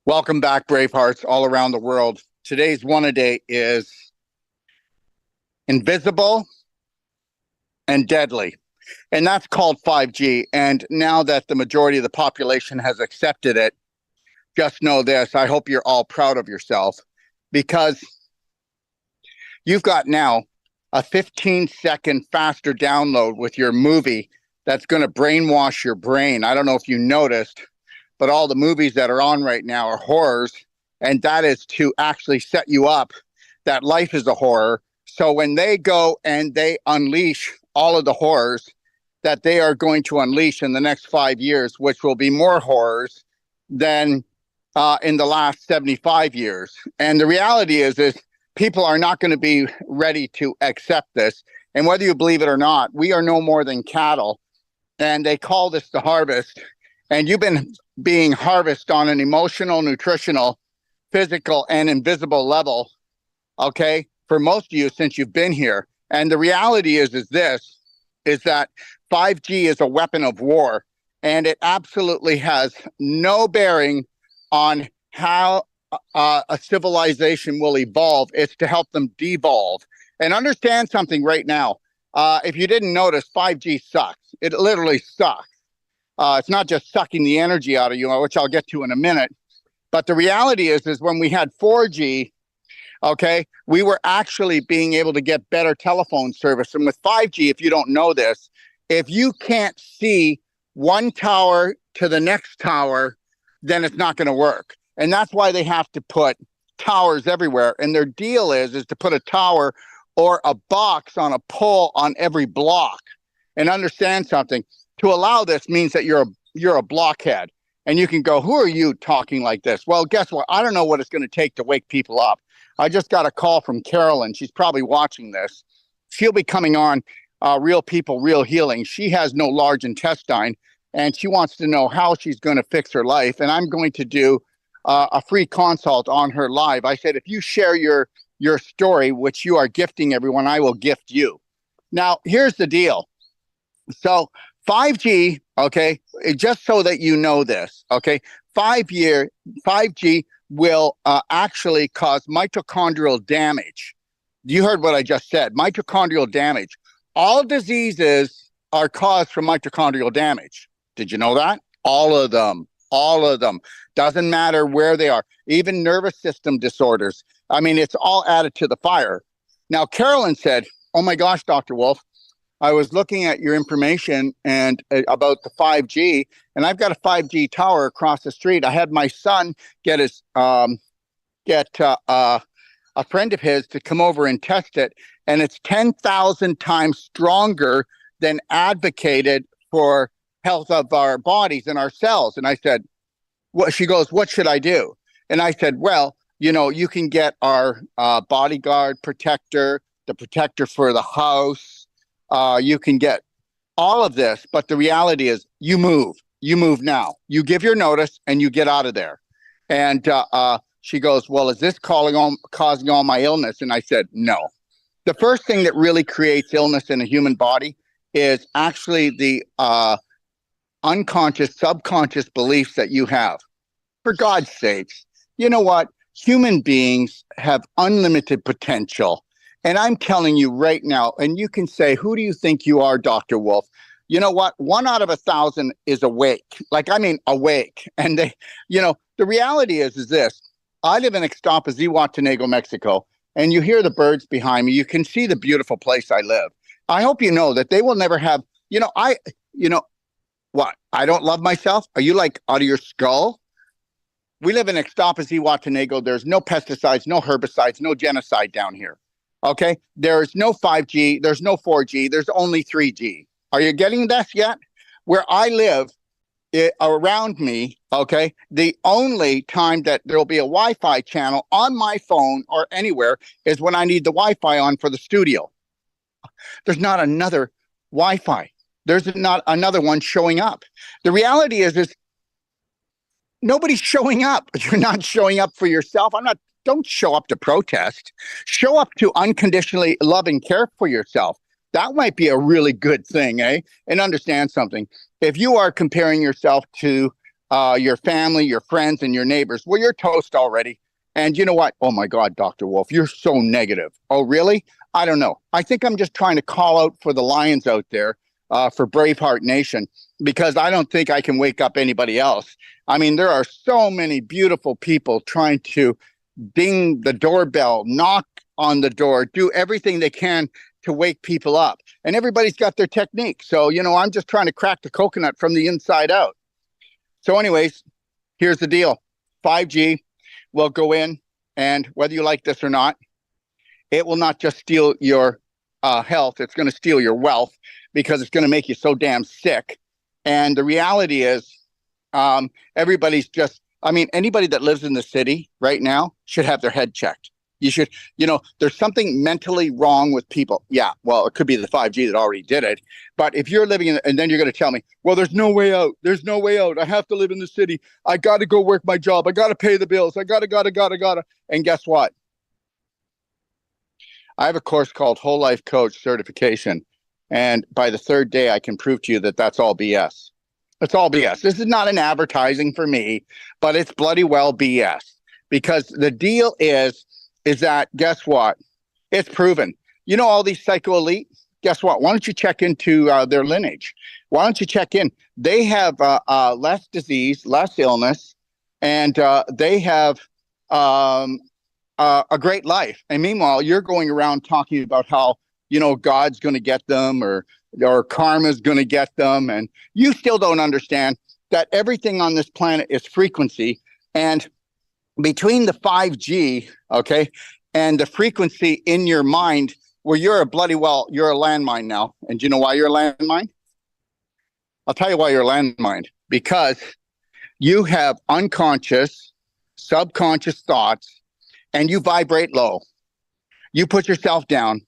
Welcome back, Bravehearts all around the world. Today's one-a-day is invisible and deadly, and that's called 5G. And now that the majority of the population has accepted it, just know this. I hope you're all proud of yourself because you've got now a 15-second faster download with your movie that's going to brainwash your brain. I don't know if you noticed, but all the movies that are on right now are horrors, and that is to actually set you up that life is a horror. So when they go and they unleash all of the horrors that they are going to unleash in the next 5 years, which will be more horrors than in the last 75 years. And the reality is people are not going to be ready to accept this. And whether you believe it or not, we are no more than cattle. And they call this the harvest. And you've been being harvested on an emotional, nutritional, physical, and invisible level, okay, for most of you since you've been here. And the reality is that 5G is a weapon of war, and it absolutely has no bearing on how a civilization will evolve. It's to help them devolve. And understand something right now. If you didn't notice, 5G sucks. It literally sucks. It's not just sucking the energy out of you, which I'll get to in a minute. But the reality is when we had 4G, okay, we were actually being able to get better telephone service. And with 5G, if you don't know this, if you can't see one tower to the next tower, then it's not going to work. And that's why they have to put towers everywhere. And their deal is to put a tower or a box on a pole on every block. And understand something. To allow this means that you're a blockhead. And you can go, who are you talking like this? Well, guess what? I don't know what it's going to take to wake people up. I just got a call from Carolyn. She's probably watching this. She'll be coming on Real People, Real Healing. She has no large intestine, and she wants to know how she's going to fix her life. And I'm going to do a free consult on her live. I said, if you share your story, which you are gifting everyone, I will gift you. Now, here's the deal. So 5G, okay, just so that you know this, okay, 5G will actually cause mitochondrial damage. You heard what I just said, mitochondrial damage. All diseases are caused from mitochondrial damage. Did you know that? All of them. Doesn't matter where they are, even nervous system disorders. I mean, it's all added to the fire. Now, Carolyn said, oh my gosh, Dr. Wolf, I was looking at your information and about the 5G, and I've got a 5G tower across the street. I had my son get a friend of his to come over and test it, and it's 10,000 times stronger than advocated for health of our bodies and our cells. And I said, well, she goes, what should I do? And I said, well, you can get our bodyguard protector, the protector for the house. You can get all of this, but the reality is you move now. You give your notice and you get out of there. And she goes, well, is this causing all my illness? And I said, no. The first thing that really creates illness in a human body is actually the unconscious, subconscious beliefs that you have. For God's sakes, you know what? Human beings have unlimited potential. And I'm telling you right now, and you can say, who do you think you are, Dr. Wolf? You know what? 1 out of 1,000 is awake. Awake. And the reality is this. I live in Ixtapa, Zihuatanejo, Mexico, and you hear the birds behind me. You can see the beautiful place I live. I hope you know that they will never have, what? I don't love myself? Are you like out of your skull? We live in Ixtapa, Zihuatanejo. There's no pesticides, no herbicides, no genocide down here. Okay, there's no 5G, there's no 4G, there's only 3G. Are you getting this yet? Where I live, around me, okay, the only time that there'll be a Wi-Fi channel on my phone or anywhere is when I need the Wi-Fi on for the studio. There's not another Wi-Fi. There's not another one showing up. The reality is nobody's showing up. You're not showing up for yourself. Don't show up to protest. Show up to unconditionally love and care for yourself. That might be a really good thing, eh? And understand something. If you are comparing yourself to your family, your friends, and your neighbors. Well, you're toast already. And you know what? Oh my God, Dr. Wolf, you're so negative. Oh, really? I don't know. I think I'm just trying to call out for the Lions out there, for Braveheart Nation, because I don't think I can wake up anybody else. I mean, there are so many beautiful people trying to ding the doorbell, knock on the door, do everything they can to wake people up. And everybody's got their technique. So, I'm just trying to crack the coconut from the inside out. So anyways, here's the deal. 5G will go in, and whether you like this or not, it will not just steal your health. It's going to steal your wealth, because it's going to make you so damn sick. And the reality is, everybody's just, anybody that lives in the city right now should have their head checked. You should, there's something mentally wrong with people. Yeah, well, it could be the 5G that already did it. But if you're living in, and then you're going to tell me, well, there's no way out. There's no way out. I have to live in the city. I got to go work my job. I got to pay the bills. I got to. And guess what? I have a course called Whole Life Coach Certification. And by the third day, I can prove to you that that's all BS. It's all BS. This is not an advertising for me, but it's bloody well BS. Because the deal is that, guess what? It's proven. All these psycho elite, guess what? Why don't you check into their lineage? Why don't you check in? They have less disease, less illness, and they have a great life. And meanwhile, you're going around talking about how, God's going to get them, or karma's going to get them. And you still don't understand that everything on this planet is frequency. And between the 5G, okay, and the frequency in your mind, where you're a landmine now. And do you know why you're a landmine? I'll tell you why you're a landmine. Because you have unconscious, subconscious thoughts, and you vibrate low. You put yourself down.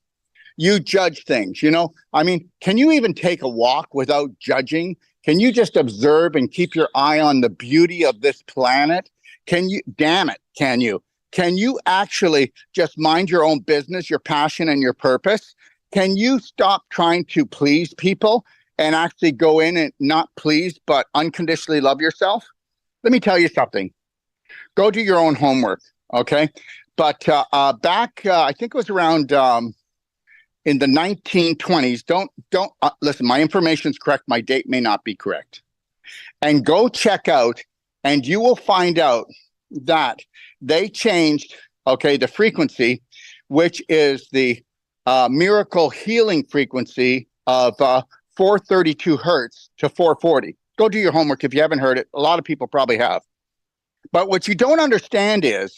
You judge things, can you even take a walk without judging? Can you just observe and keep your eye on the beauty of this planet? Can you actually just mind your own business, your passion and your purpose? Can you stop trying to please people and actually go in and not please, but unconditionally love yourself? Let me tell you something. Go do your own homework. Okay. But back, I think it was around in the 1920s. Don't listen, my information's correct. My date may not be correct. And go check out, and you will find out that they changed, the frequency, which is the miracle healing frequency of 432 hertz to 440. Go do your homework if you haven't heard it. A lot of people probably have. But what you don't understand is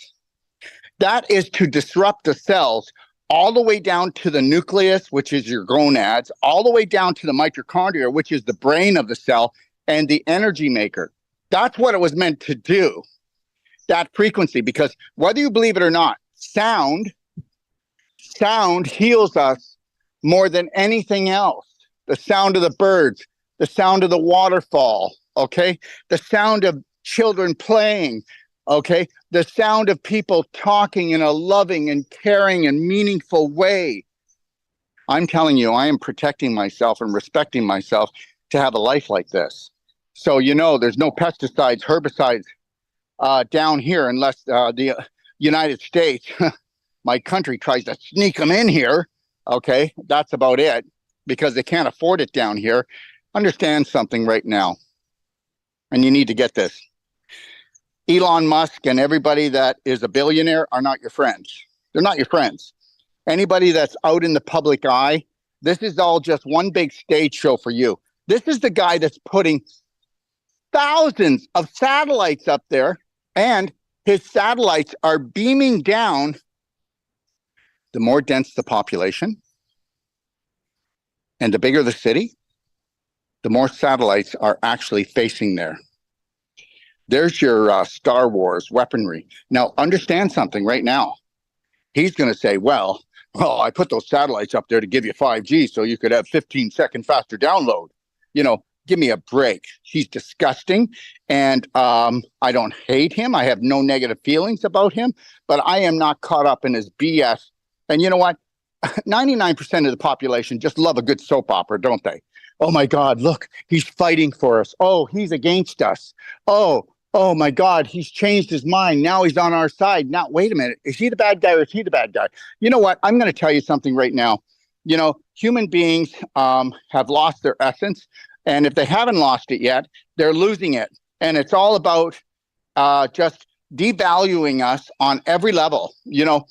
that is to disrupt the cells all the way down to the nucleus, which is your gonads, all the way down to the mitochondria, which is the brain of the cell, and the energy maker. That's what it was meant to do, that frequency, because whether you believe it or not, sound heals us more than anything else. The sound of the birds, the sound of the waterfall, okay? The sound of children playing, okay? The sound of people talking in a loving and caring and meaningful way. I'm telling you, I am protecting myself and respecting myself to have a life like this. So, there's no pesticides, herbicides down here, unless the United States, my country, tries to sneak them in here. Okay, that's about it, because they can't afford it down here. Understand something right now, and you need to get this. Elon Musk and everybody that is a billionaire are not your friends. They're not your friends. Anybody that's out in the public eye, this is all just one big stage show for you. This is the guy that's putting thousands of satellites up there, and his satellites are beaming down. The more dense the population and the bigger the city, the more satellites are actually facing there. There's your Star Wars weaponry. Now, understand something right now. He's going to say, well, I put those satellites up there to give you 5G so you could have 15-second faster download. Give me a break. He's disgusting. And I don't hate him. I have no negative feelings about him, but I am not caught up in his BS. And you know what? 99% of the population just love a good soap opera, don't they? Oh my God, look, he's fighting for us. Oh, he's against us. Oh, oh my God, he's changed his mind. Now he's on our side. Now, wait a minute. Is he the bad guy or is he the bad guy? You know what? I'm going to tell you something right now. You know, human beings have lost their essence. And if they haven't lost it yet, they're losing it. And it's all about just devaluing us on every level. You know,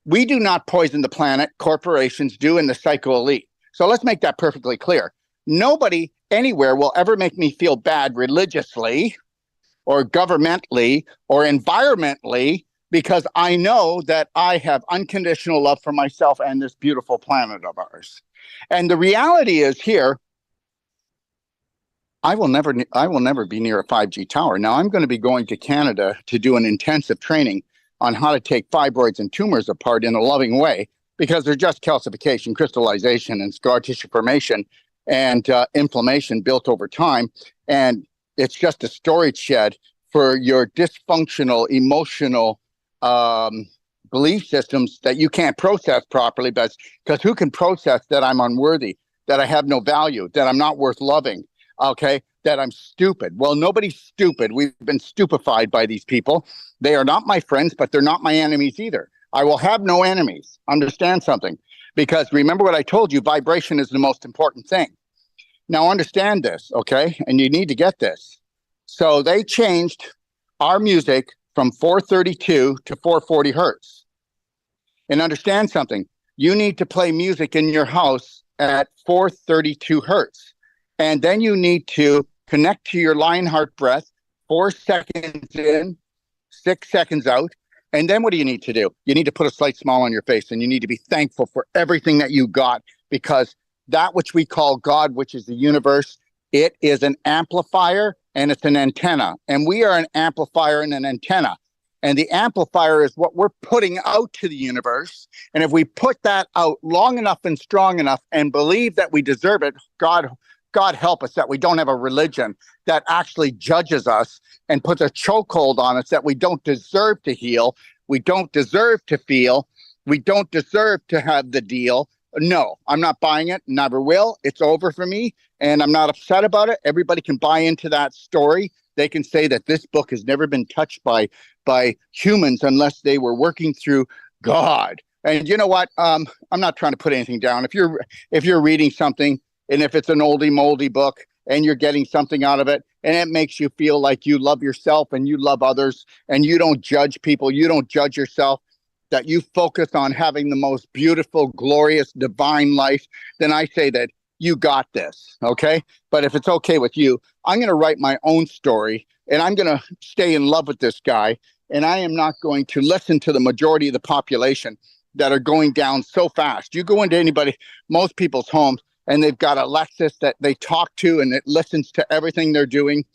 we do not poison the planet, corporations do, and the psycho elite. So let's make that perfectly clear. Nobody anywhere will ever make me feel bad religiously or governmentally or environmentally because I know that I have unconditional love for myself and this beautiful planet of ours. And the reality is here, I will never be near a 5G tower. Now I'm going to be going to Canada to do an intensive training on how to take fibroids and tumors apart in a loving way, because they're just calcification, crystallization, and scar tissue formation and inflammation built over time. And it's just a storage shed for your dysfunctional emotional belief systems that you can't process properly. Because who can process that I'm unworthy, that I have no value, that I'm not worth loving, okay, that I'm stupid? Well, nobody's stupid. We've been stupefied by these people. They are not my friends, but they're not my enemies either. I will have no enemies. Understand something. Because remember what I told you, vibration is the most important thing. Now understand this, okay? And you need to get this. So they changed our music from 432 to 440 hertz. And understand something. You need to play music in your house at 432 hertz. And then you need to connect to your Lionheart breath, 4 seconds in, 6 seconds out. And then what do you need to do? You need to put a slight smile on your face, and you need to be thankful for everything that you got, because that which we call God, which is the universe, it is an amplifier and it's an antenna. And we are an amplifier and an antenna. And the amplifier is what we're putting out to the universe. And if we put that out long enough and strong enough and believe that we deserve it, God help us that we don't have a religion that actually judges us and puts a chokehold on us that we don't deserve to heal. We don't deserve to feel. We don't deserve to have the deal. No, I'm not buying it. Never will. It's over for me. And I'm not upset about it. Everybody can buy into that story. They can say that this book has never been touched by humans unless they were working through God. And you know what? I'm not trying to put anything down. If you're reading something, and if it's an oldie moldy book and you're getting something out of it and it makes you feel like you love yourself and you love others and you don't judge people, you don't judge yourself, that you focus on having the most beautiful, glorious, divine life, then I say that you got this, okay? But if it's okay with you, I'm going to write my own story, and I'm going to stay in love with this guy, and I am not going to listen to the majority of the population that are going down so fast. You go into most people's homes, and they've got a Lexus that they talk to, and it listens to everything they're doing,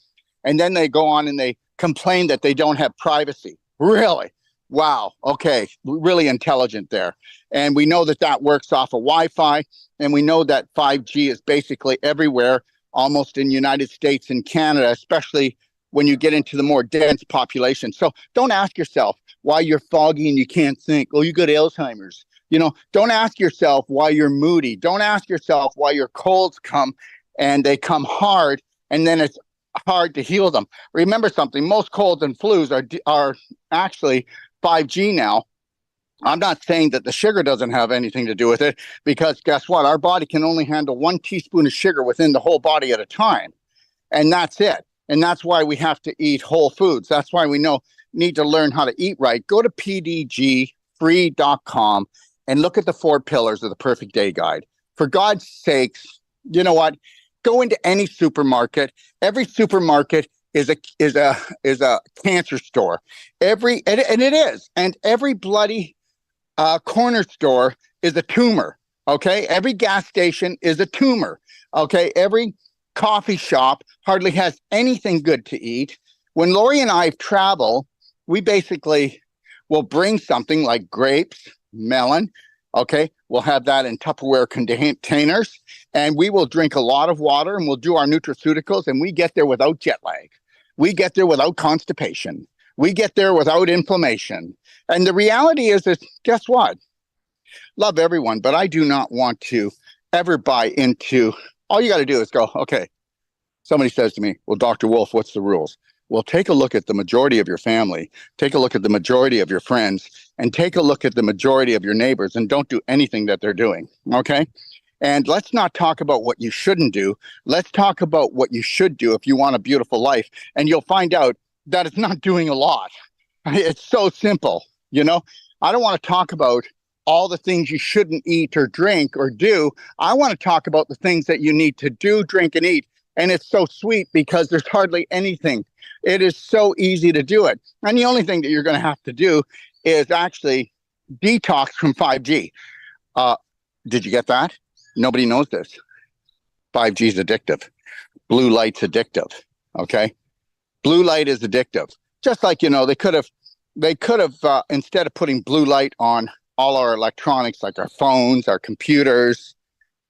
and then they go on and they complain that they don't have privacy. Really? Wow. Okay. Really intelligent there. And we know that that works off of Wi-Fi. And we know that 5G is basically everywhere, almost in the United States and Canada, especially when you get into the more dense population. So don't ask yourself why you're foggy and you can't think. Oh, you got Alzheimer's. You know, don't ask yourself why you're moody. Don't ask yourself why your colds come and they come hard and then it's hard to heal them. Remember something, most colds and flus are actually 5G now. I'm not saying that the sugar doesn't have anything to do with it, because guess what? Our body can only handle 1 teaspoon of sugar within the whole body at a time. And that's it. And that's why we have to eat whole foods. That's why we need to learn how to eat right. Go to pdgfree.com and look at the 4 pillars of the Perfect Day Guide. For God's sakes, you know what? Go into any supermarket. Every supermarket is a cancer store. And it is. And every bloody corner store is a tumor. Okay. Every gas station is a tumor. Okay. Every coffee shop hardly has anything good to eat. When Lori and I travel, we basically will bring something like grapes, melon. Okay. We'll have that in Tupperware containers, and we will drink a lot of water, and we'll do our nutraceuticals, and we get there without jet lag. We get there without constipation. We get there without inflammation. And the reality is guess what? Love everyone, but I do not want to ever buy into All you got to do is go, okay. Somebody says to me, well, Dr. Wolf, what's the rules? Well, take a look at the majority of your family, take a look at the majority of your friends, and take a look at the majority of your neighbors, and don't do anything that they're doing. Okay. And let's not talk about what you shouldn't do. Let's talk about what you should do if you want a beautiful life. And you'll find out that it's not doing a lot. It's so simple. I don't want to talk about all the things you shouldn't eat or drink or do. I want to talk about the things that you need to do, drink, and eat. And it's so sweet because there's hardly anything. It is so easy to do it. And the only thing that you're going to have to do is actually detox from 5G. Did you get that? Nobody knows this. 5G is addictive. Blue light's addictive. Okay. Blue light is addictive. Just like, they could have, instead of putting blue light on all our electronics, like our phones, our computers,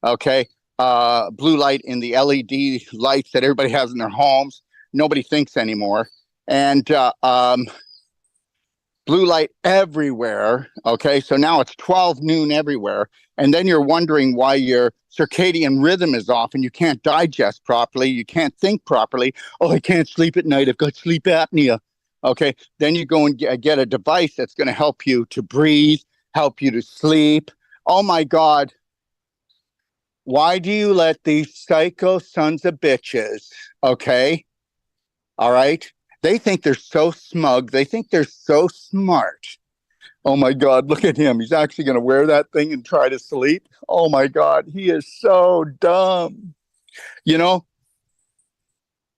okay, blue light in the LED lights that everybody has in their homes, nobody thinks anymore. And blue light everywhere. Okay, so now it's 12 noon everywhere. And then you're wondering why your circadian rhythm is off and you can't digest properly. You can't think properly. Oh, I can't sleep at night. I've got sleep apnea. Okay, then you go and get a device that's going to help you to breathe, help you to sleep. Oh my God. Why do you let these psycho sons of bitches, okay? All right? They think they're so smug. They think they're so smart. Oh my God, look at him. He's actually going to wear that thing and try to sleep. Oh my God, he is so dumb.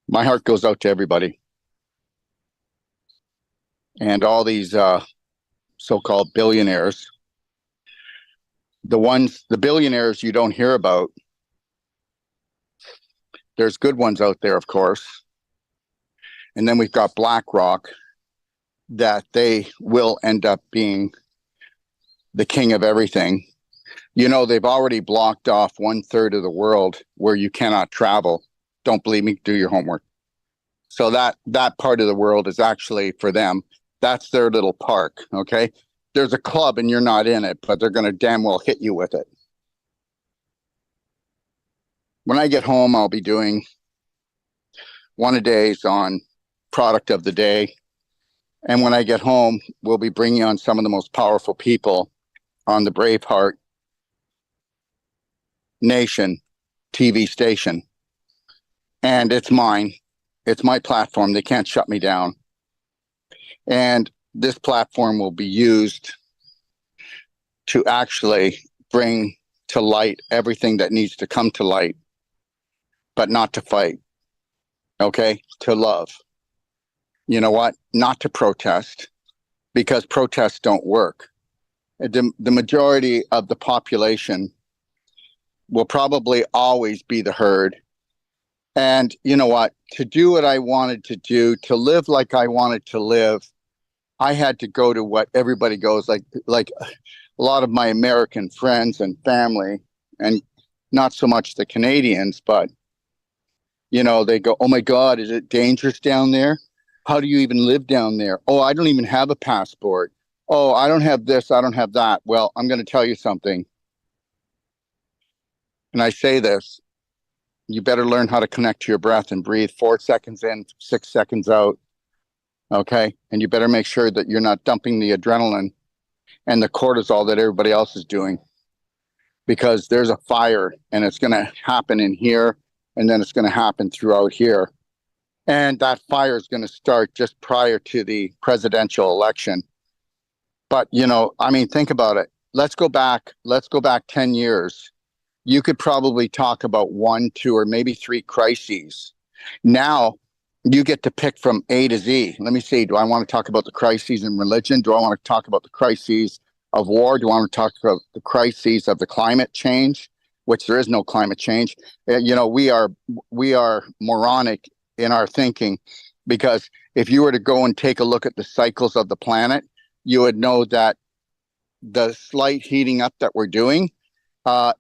My heart goes out to everybody. And all these so-called billionaires. The billionaires you don't hear about. There's good ones out there, of course. And then we've got BlackRock, that they will end up being the king of everything. They've already blocked off 1/3 of the world where you cannot travel. Don't believe me? Do your homework. So that part of the world is actually for them. That's their little park, okay? There's a club and you're not in it, but they're going to damn well hit you with it. When I get home, I'll be doing one-a-days on product of the day. And when I get home, we'll be bringing on some of the most powerful people on the Braveheart Nation TV station. And it's mine. It's my platform. They can't shut me down. And this platform will be used to actually bring to light everything that needs to come to light, but not to fight. Okay? To love. You know what? Not to protest, because protests don't work. The majority of the population will probably always be the herd. And you know what? To do what I wanted to do, to live like I wanted to live, I had to go to what everybody goes, like a lot of my American friends and family, and not so much the Canadians, but they go, oh my God, is it dangerous down there? How do you even live down there? Oh, I don't even have a passport. Oh, I don't have this. I don't have that. Well, I'm going to tell you something. And I say this, you better learn how to connect to your breath and breathe 4 seconds in, 6 seconds out. Okay. And you better make sure that you're not dumping the adrenaline and the cortisol that everybody else is doing, because there's a fire and it's going to happen in here. And then it's going to happen throughout here. And that fire is going to start just prior to the presidential election. But, think about it. Let's go back 10 years. You could probably talk about 1, 2, or maybe 3 crises. Now you get to pick from A to Z. Let me see. Do I want to talk about the crises in religion? Do I want to talk about the crises of war? Do I want to talk about the crises of the climate change, which there is no climate change? We are moronic in our thinking, because if you were to go and take a look at the cycles of the planet, you would know that the slight heating up that we're doing,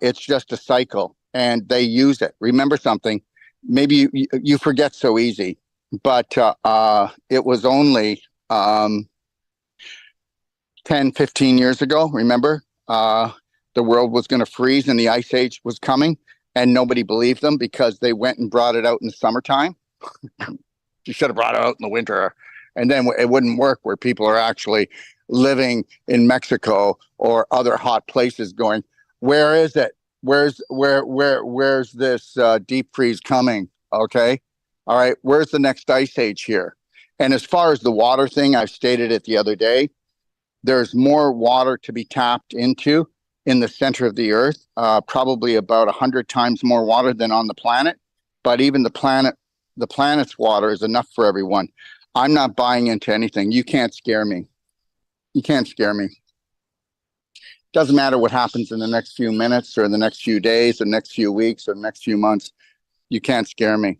it's just a cycle, and they use it. Remember something, maybe you forget so easy, but it was only 10, 15 years ago, remember, the world was going to freeze and the ice age was coming. and nobody believed them because they went and brought it out in the summertime. You should have brought it out in the winter, and then it wouldn't work where people are actually living in Mexico or other hot places going, where is it? Where's this deep freeze coming? Okay. All right. Where's the next ice age here? And as far as the water thing, I've stated it the other day, there's more water to be tapped into in the center of the earth, probably about 100 times more water than on the planet. But even the planet's water is enough for everyone. I'm not buying into anything. You can't scare me. You can't scare me. Doesn't matter what happens in the next few minutes or the next few days, the next few weeks or the next few months. You can't scare me.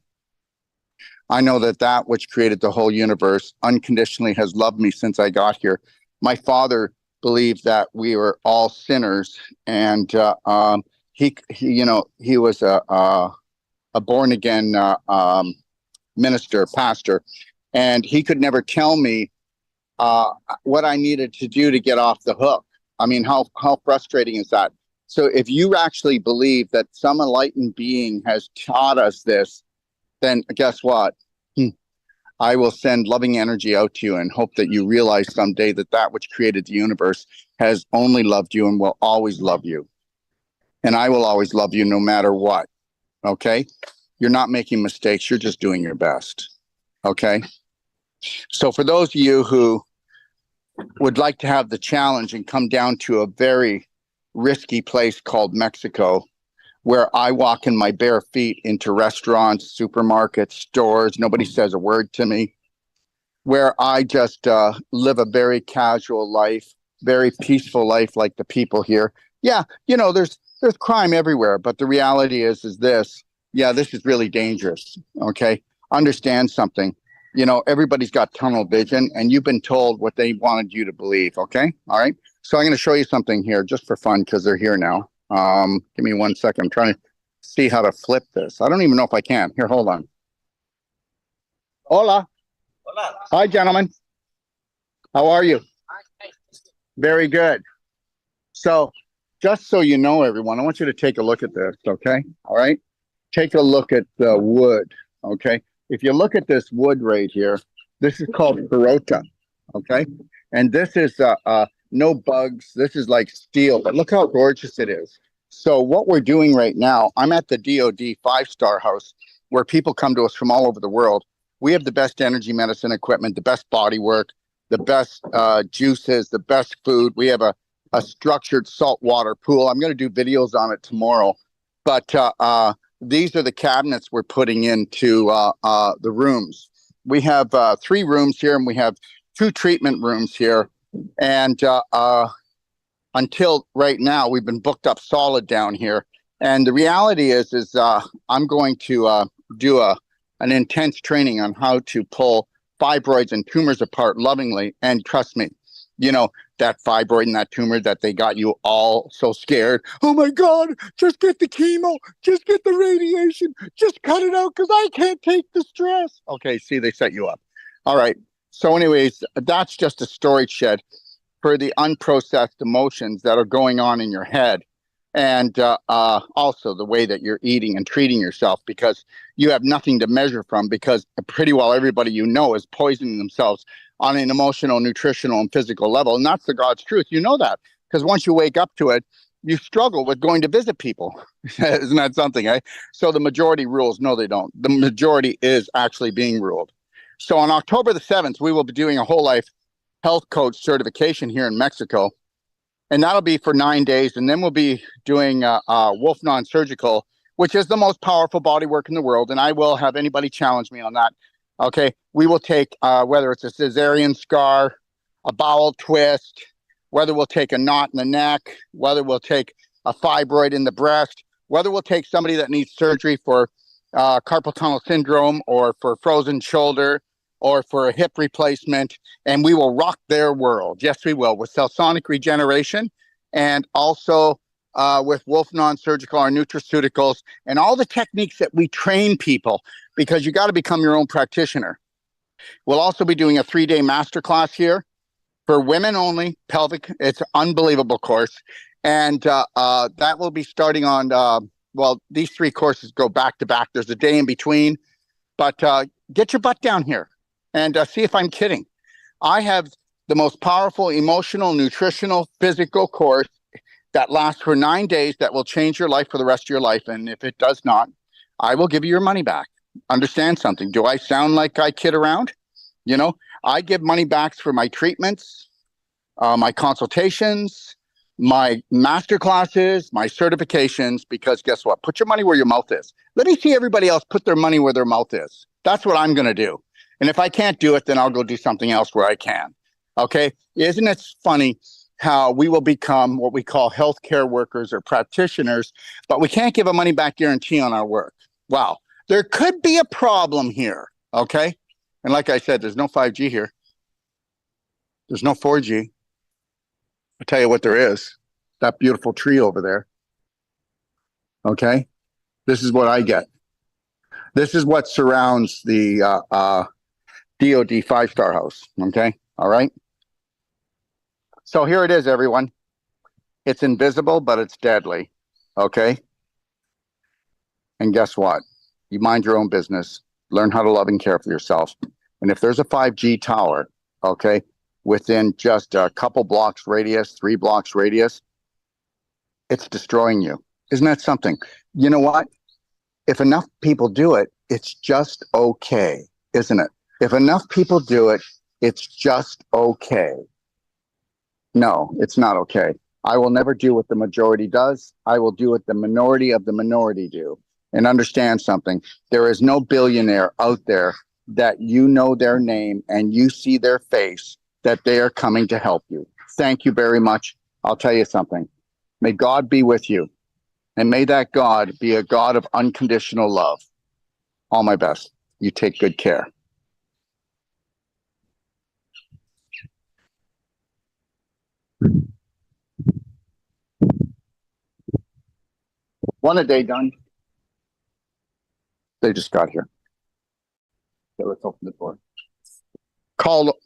I know that which created the whole universe unconditionally has loved me since I got here. My father believed that we were all sinners, and he was a born again minister, pastor, and he could never tell me what I needed to do to get off the hook. I mean, how frustrating is that? So if you actually believe that some enlightened being has taught us this, then guess what? I will send loving energy out to you and hope that you realize someday that which created the universe has only loved you and will always love you. And I will always love you no matter what. Okay? You're not making mistakes. You're just doing your best. Okay? So for those of you who would like to have the challenge and come down to a very risky place called Mexico, where I walk in my bare feet into restaurants, supermarkets, stores, nobody says a word to me, where I just live a very casual life, very peaceful life like the people here. Yeah, there's crime everywhere, but the reality is this. Yeah, this is really dangerous, okay? Understand something. Everybody's got tunnel vision, and you've been told what they wanted you to believe, okay? All right? So I'm going to show you something here just for fun because they're here now. Give me 1 second. I'm trying to see how to flip this. I don't even know if I can. Here, hold on. Hola. Hola. Hi, gentlemen. How are you? Very good. So just so you know, everyone, I want you to take a look at this, okay? All right? Take a look at the wood, okay? If you look at this wood right here, this is called Perota, okay? And this is no bugs. This is like steel, but look how gorgeous it is. So what we're doing right now, I'm at the DOD 5-star house where people come to us from all over the world. We have the best energy medicine equipment, the best body work, the best juices, the best food. We have a structured saltwater pool. I'm going to do videos on it tomorrow. But these are the cabinets we're putting into the rooms. We have 3 rooms here, and we have 2 treatment rooms here. And until right now, we've been booked up solid down here. And the reality is I'm going to do an intense training on how to pull fibroids and tumors apart lovingly. And trust me, that fibroid and that tumor that they got you all so scared. Oh my God, just get the chemo, just get the radiation, just cut it out because I can't take the stress. Okay, see, they set you up. All right. So anyways, that's just a storage shed for the unprocessed emotions that are going on in your head. And also the way that you're eating and treating yourself, because you have nothing to measure from, because pretty well everybody is poisoning themselves on an emotional, nutritional, and physical level. And that's the God's truth. You know that, because once you wake up to it, you struggle with going to visit people. Isn't that something, eh? So the majority rules. No, they don't. The majority is actually being ruled. So on October the 7th, we will be doing a whole life health coach certification here in Mexico. And that'll be for 9 days. And then we'll be doing Wolf Non-Surgical, which is the most powerful body work in the world. And I will have anybody challenge me on that. Okay. We will take, whether it's a cesarean scar, a bowel twist, whether we'll take a knot in the neck, whether we'll take a fibroid in the breast, whether we'll take somebody that needs surgery for carpal tunnel syndrome or for frozen shoulder or for a hip replacement, and we will rock their world. Yes, we will, with Cellsonic Regeneration and also with Wolf Non-Surgical, our nutraceuticals, and all the techniques that we train people, because you got to become your own practitioner. We'll also be doing a 3-day masterclass here for women only, pelvic. It's an unbelievable course. And that will be starting on well, these 3 courses go back to back. There's a day in between, but get your butt down here and see if I'm kidding. I have the most powerful emotional, nutritional, physical course that lasts for 9 days that will change your life for the rest of your life. And if it does not, I will give you your money back. Understand something. Do I sound like I kid around? You know, I give money backs for my treatments, my consultations, my master classes, my certifications, because guess what? Put your money where your mouth is. Let me see everybody else put their money where their mouth is. That's what I'm going to do. And if I can't do it, then I'll go do something else where I can. Okay. Isn't it funny how we will become what we call healthcare workers or practitioners, but we can't give a money back guarantee on our work? Wow. There could be a problem here. Okay. And like I said, there's no 5G here. There's no 4G. I'll tell you what there is. That beautiful tree over there. Okay. This is what I get. This is what surrounds the DOD 5-star house. Okay. All right. So here it is, everyone. It's invisible, but it's deadly. Okay. And guess what? You mind your own business. Learn how to love and care for yourself. And if there's a 5G tower, okay, within just a couple blocks radius, 3 blocks radius, it's destroying you. Isn't that something? You know what? If enough people do it, it's just okay, isn't it? If enough people do it, it's just okay. No, it's not okay. I will never do what the majority does. I will do what the minority of the minority do. And understand something. There is no billionaire out there that you know their name and you see their face that they are coming to help you. Thank you very much. I'll tell you something. May God be with you. And may that God be a God of unconditional love. All my best. You take good care. One a day done. They just got here. Okay, let's open the door. Call.